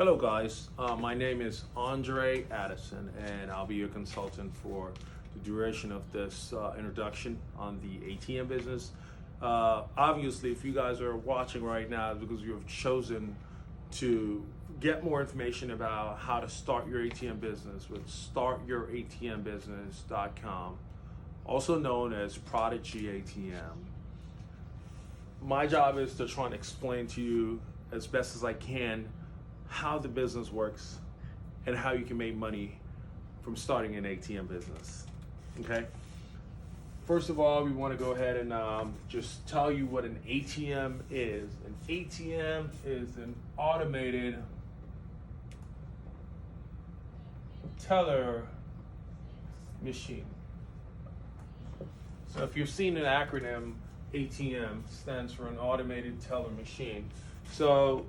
Hello guys, my name is Andre Addison and I'll be your consultant for the duration of this introduction on the ATM business. Obviously, if you guys are watching right now, it's because you have chosen to get more information about how to start your ATM business with startyouratmbusiness.com, also known as Prodigy ATM. My job is to try and explain to you as best as I can how the business works and how you can make money from starting an ATM business. Okay. First of all, we want to go ahead and just tell you what an ATM is. An ATM is an automated teller machine. So if you've seen an acronym, ATM stands for an automated teller machine. So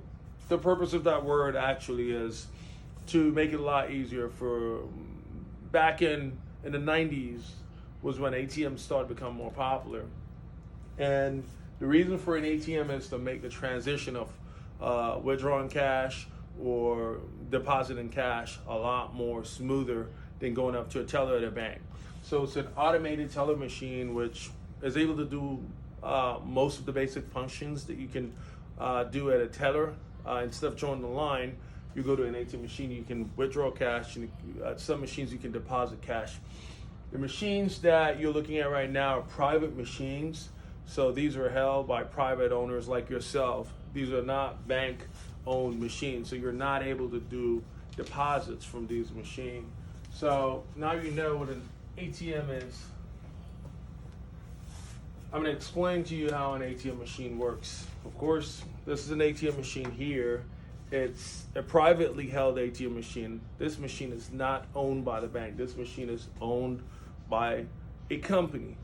the purpose of that word actually is to make it a lot easier for back in the 90s was when ATMs started to become more popular. And the reason for an ATM is to make the transition of withdrawing cash or depositing cash a lot more smoother than going up to a teller at a bank. So it's an automated teller machine which is able to do most of the basic functions that you can do at a teller. Instead of joining the line, you go to an ATM machine, you can withdraw cash, and at some machines you can deposit cash. The machines that you're looking at right now are private machines, so these are held by private owners like yourself. These are not bank-owned machines, so you're not able to do deposits from these machines. So now you know what an ATM is. I'm going to explain to you how an ATM machine works. Of course, this is an ATM machine here. It's a privately held ATM machine. This machine is not owned by the bank. This machine is owned by a company.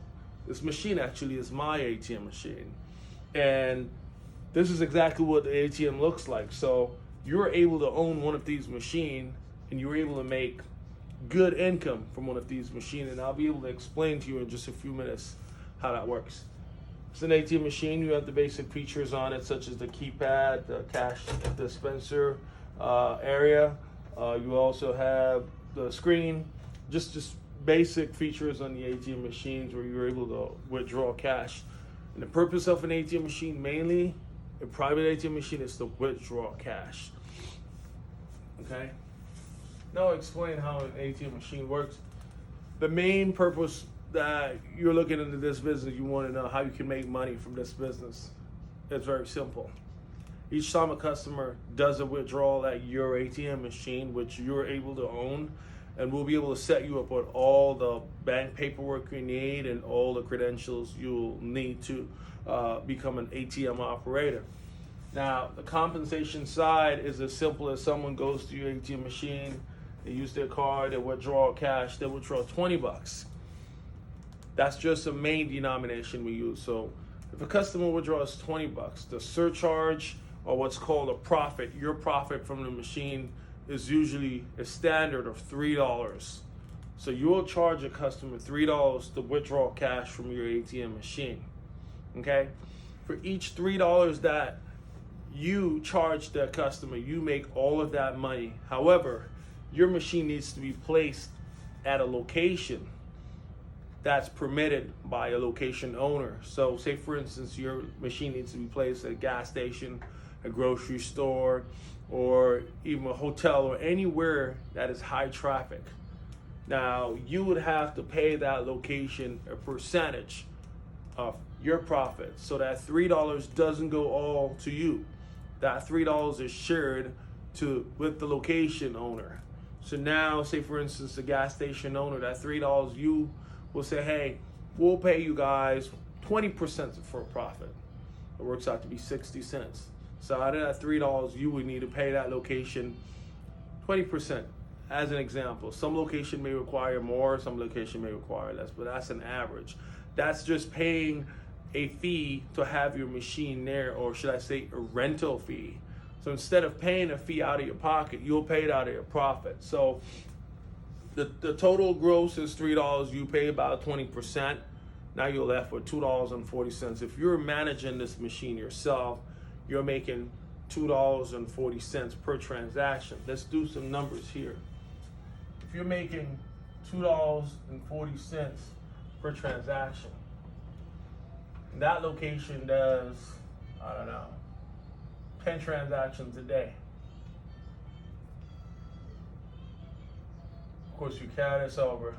This machine actually is my ATM machine. And this is exactly what the ATM looks like. So you're able to own one of these machines and you're able to make good income from one of these machines. And I'll be able to explain to you in just a few minutes how that works. It's an ATM machine. You have the basic features on it, such as the keypad, the cash dispenser area. You also have the screen, just basic features on the ATM machines where you're able to withdraw cash. And the purpose of an ATM machine, mainly a private ATM machine, is to withdraw cash. Okay. Now I'll explain how an ATM machine works. The main purpose that you're looking into this business, you want to know how you can make money from this business. It's very simple. Each time a customer does a withdrawal at your ATM machine, which you're able to own, and we'll be able to set you up with all the bank paperwork you need and all the credentials you'll need to become an ATM operator. Now, the compensation side is as simple as someone goes to your ATM machine, they use their card, they withdraw cash, they withdraw $20. That's just a main denomination we use. So if a customer withdraws $20, the surcharge, or what's called a profit, your profit from the machine, is usually a standard of $3. So you will charge a customer $3 to withdraw cash from your ATM machine. Okay? For each $3 that you charge the customer, you make all of that money. However, your machine needs to be placed at a location that's permitted by a location owner. So say for instance, your machine needs to be placed at a gas station, a grocery store, or even a hotel, or anywhere that is high traffic. Now you would have to pay that location a percentage of your profit. So that $3 doesn't go all to you. That $3 is shared with the location owner. So now say for instance, the gas station owner, that $3 you will say, hey, we'll pay you guys 20% for a profit. It works out to be 60 cents. So out of that $3, you would need to pay that location 20%, as an example. Some location may require more, some location may require less, but that's an average. That's just paying a fee to have your machine there, or should I say a rental fee. So instead of paying a fee out of your pocket, you'll pay it out of your profit. So the total gross is $3. You pay about 20%. Now you're left with $2.40. If you're managing this machine yourself, you're making $2.40 per transaction. Let's do some numbers here. If you're making $2.40 per transaction, and that location does, I don't know, 10 transactions a day. Of course, you carry this over,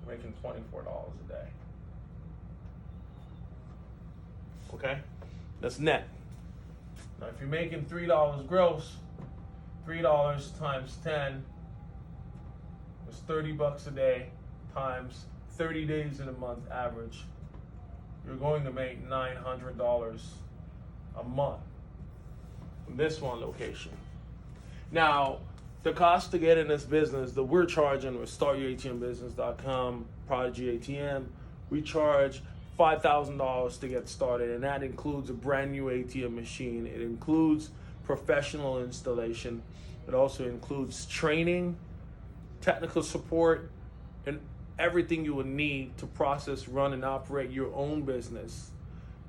you're making $24 a day. Okay? That's net. Now, if you're making $3 gross, $3 times 10 is $30 a day times 30 days in a month average. You're going to make $900 a month from this one location. Now, the cost to get in this business that we're charging with StartYourATMBusiness.com, Prodigy ATM, we charge $5,000 to get started, and that includes a brand new ATM machine. It includes professional installation. It also includes training, technical support, and everything you will need to process, run, and operate your own business.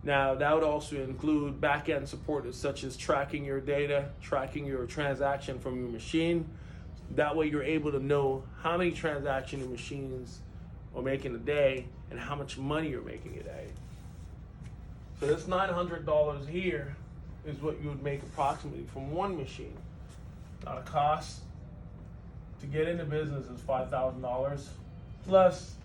Now, that would also include back-end support such as tracking your data, tracking your transaction from your machine. That way you're able to know how many transactions your machines are making a day and how much money you're making a day. So this $900 here is what you would make approximately from one machine. Now, the cost to get into business is $5,000 plus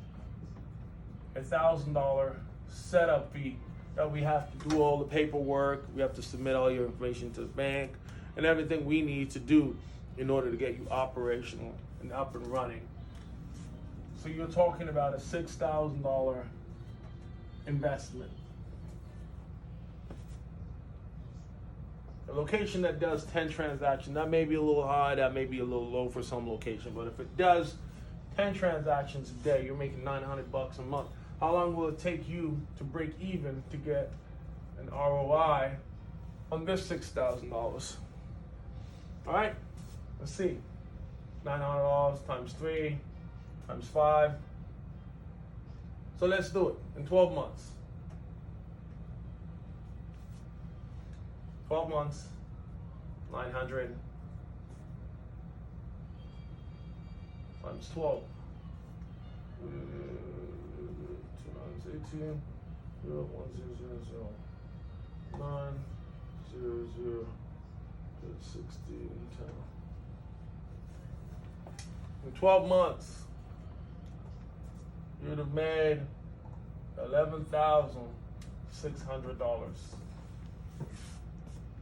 $1,000 setup fee that we have to do all the paperwork, we have to submit all your information to the bank and everything we need to do in order to get you operational and up and running. So you're talking about a $6,000 investment. A location that does 10 transactions, that may be a little high, that may be a little low for some location, but if it does 10 transactions a day, you're making $900 a month. How long will it take you to break even to get an ROI on this $6,000? All right, let's see. $900 times 3 times 5. So let's do it in 12 months. 12 months, 900 times 12. 2 times 18, 0, 1, 0, 0, 0, 9, 0, 0, 16, 10. In 12 months, you would have made $11,600.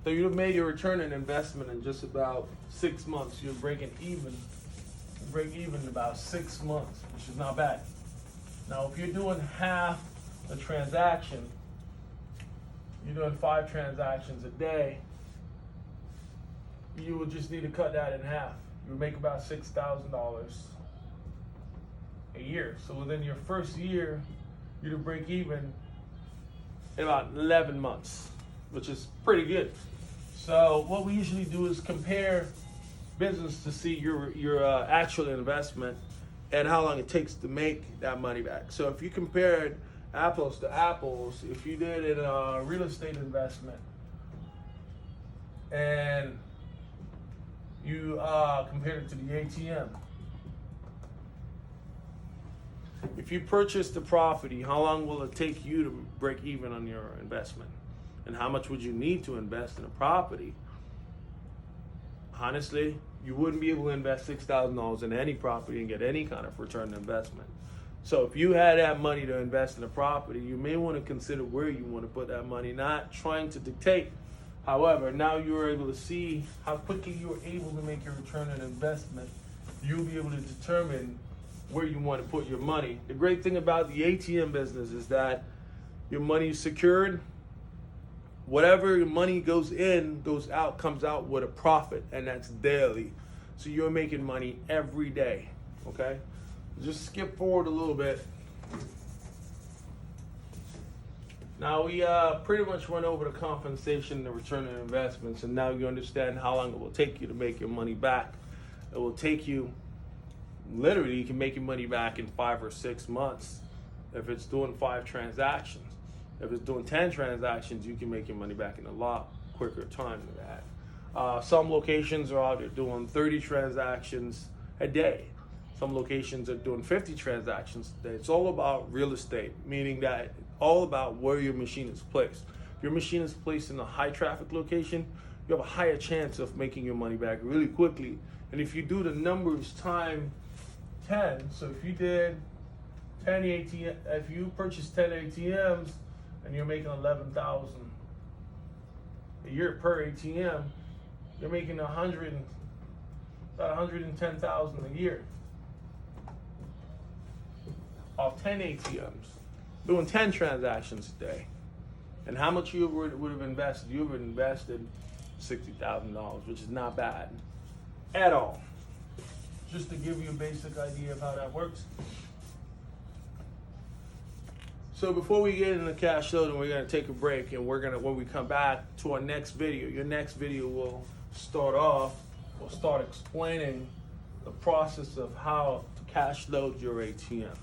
So you'd have made your return on investment in just about 6 months. You're breaking even. You break even in about 6 months, which is not bad. Now, if you're doing half a transaction, you're doing 5 transactions a day, you would just need to cut that in half. You would make about $6,000 a year. So within your first year, you'd have break even in about 11 months, which is pretty good. So what we usually do is compare business to see your actual investment and how long it takes to make that money back. So if you compared apples to apples, if you did a real estate investment and you compared it to the ATM, if you purchase the property, how long will it take you to break even on your investment? And how much would you need to invest in a property? Honestly, you wouldn't be able to invest $6,000 in any property and get any kind of return on investment. So if you had that money to invest in a property, you may want to consider where you want to put that money, not trying to dictate. However, now you're able to see how quickly you're able to make your return on investment. You'll be able to determine where you want to put your money. The great thing about the ATM business is that your money is secured. Whatever your money goes in, goes out, comes out with a profit, and that's daily. So you're making money every day, okay? Just skip forward a little bit. Now we pretty much went over the compensation and the return on investments, and now you understand how long it will take you to make your money back. It will take you, literally, you can make your money back in 5 or 6 months if it's doing 5 transactions. If it's doing 10 transactions, you can make your money back in a lot quicker time than that. Some locations are out there doing 30 transactions a day. Some locations are doing 50 transactions a day. It's all about real estate, meaning that all about where your machine is placed. If your machine is placed in a high traffic location, you have a higher chance of making your money back really quickly. And if you do the numbers time 10, so if you did 10 ATM, if you purchased 10 ATMs and you're making 11,000 a year per ATM, you're making about 110,000 a year off 10 ATMs, doing 10 transactions a day. And how much you would have invested? You would have invested $60,000, which is not bad at all. Just to give you a basic idea of how that works. So before we get into cash loading, we're gonna take a break, and when we come back to our next video, your next video will start explaining the process of how to cash load your ATM.